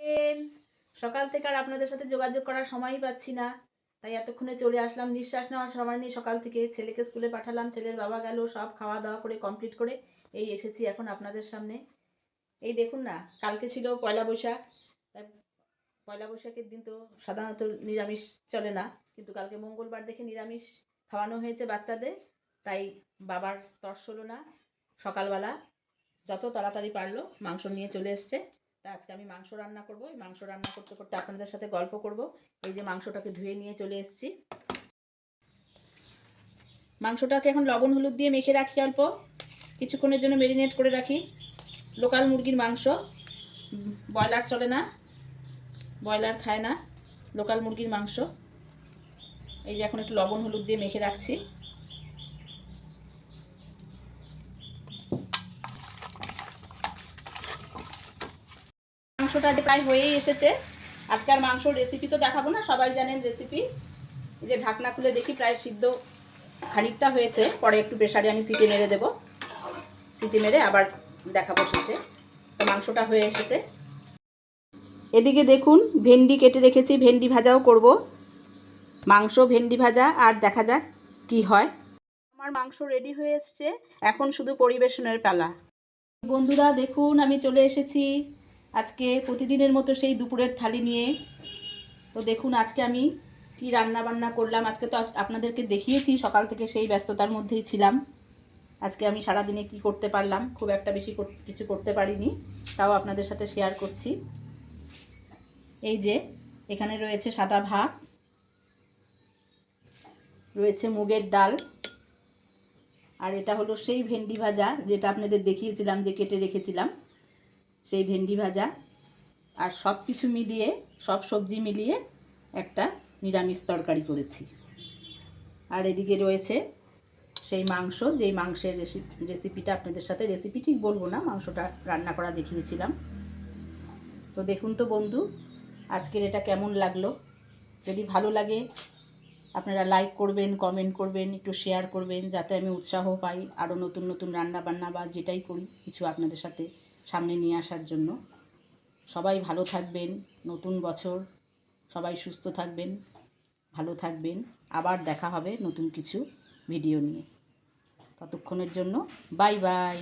Friends, সকাল থেকে আর আপনাদের সাথে যোগাযোগ করার সময়ই পাচ্ছি না, তাই এতক্ষণে চলে আসলাম। নিঃশ্বাস নেওয়ার সময় নেই। সকাল থেকে ছেলেকে স্কুলে পাঠালাম, ছেলের বাবা গেল, সব খাওয়া দাওয়া করে কমপ্লিট করে এই এসেছি এখন আপনাদের সামনে। এই দেখুন না, কালকে ছিল পয়লা বৈশাখ। তাই পয়লা বৈশাখের দিন তো সাধারণত নিরামিষ চলে না, কিন্তু কালকে মঙ্গলবার দেখে নিরামিষ খাওয়ানো হয়েছে বাচ্চাদের। তাই বাবার তর্স হলো না, সকালবেলা যত তাড়াতাড়ি পারলো মাংস নিয়ে চলে এসছে। তা আজকে আমি মাংস রান্না করব। এই মাংস রান্না করতে করতে আপনাদের সাথে গল্প করব। এই যে মাংসটাকে ধুয়ে নিয়ে চলে এসেছি। মাংসটাকে এখন লবণ হলুদ দিয়ে মেখে রাখি, অল্প কিছুক্ষণের জন্য ম্যারিনেট করে রাখি। লোকাল মুরগির মাংস, ব্রয়লার চলে না, ব্রয়লার খায় না, লোকাল মুরগির মাংস। এই যে এখন একটু লবণ হলুদ দিয়ে মেখে রাখছি। মাংসটা প্রায় হয়েই এসেছে। আজকে আর মাংসর রেসিপি তো দেখাবো না, সবাই জানেন রেসিপি। এই যে ঢাকনা খুলে দেখি প্রায় সিদ্ধ খানিকটা হয়েছে, পরে একটু প্রেসারে আমি সিটি মেরে দেবো। সিটি মেরে আবার দেখাবো শেষে। তো মাংসটা হয়ে এসেছে। এদিকে দেখুন ভেন্ডি কেটে রেখেছি, ভেন্ডি ভাজাও করব। মাংস, ভেন্ডি ভাজা, আর দেখা যাক কি হয়। আমার মাংস রেডি হয়ে এসছে, এখন শুধু পরিবেশনের পালা। বন্ধুরা দেখুন আমি চলে এসেছি আজকে প্রতিদিনের মতো সেই দুপুরের থালি নিয়ে। তো দেখুন আজকে আমি কি রান্না বান্না করলাম। আজকে তো আপনাদেরকে দেখিয়েছি, সকাল থেকে সেই ব্যস্ততার মধ্যেই ছিলাম। আজকে আমি সারাদিনে কি করতে পারলাম, খুব একটা বেশি কিছু করতে পারিনি, তাও আপনাদের সাথে শেয়ার করছি। এই যে এখানে রয়েছে সাদা ভাত, রয়েছে মুগের ডাল, আর এটা হলো সেই ভেন্ডি ভাজা যেটা আপনাদের দেখিয়েছিলাম যে কেটে রেখেছিলাম, সেই ভেন্ডি ভাজা। আর সব কিছু মিলিয়ে, সব সবজি মিলিয়ে একটা নিরামিষ তরকারি করেছি। আর এদিকে রয়েছে সেই মাংস, যেই মাংসের রেসিপিটা আপনাদের সাথে, রেসিপি ঠিক বলবো না, মাংসটা রান্না করা দেখিয়েছিলাম। তো দেখুন তো বন্ধু, আজকের এটা কেমন লাগলো। যদি ভালো লাগে আপনারা লাইক করবেন, কমেন্ট করবেন, একটু শেয়ার করবেন, যাতে আমি উৎসাহ পাই আরও নতুন নতুন রান্না বান্না বা যেটাই করি কিছু আপনাদের সাথে সামনে নিয়ে আসার জন্য। সবাই ভালো থাকবেন, নতুন বছর, সবাই সুস্থ থাকবেন, ভালো থাকবেন। আবার দেখা হবে নতুন কিছু ভিডিও নিয়ে। ততক্ষণের জন্য বাই বাই।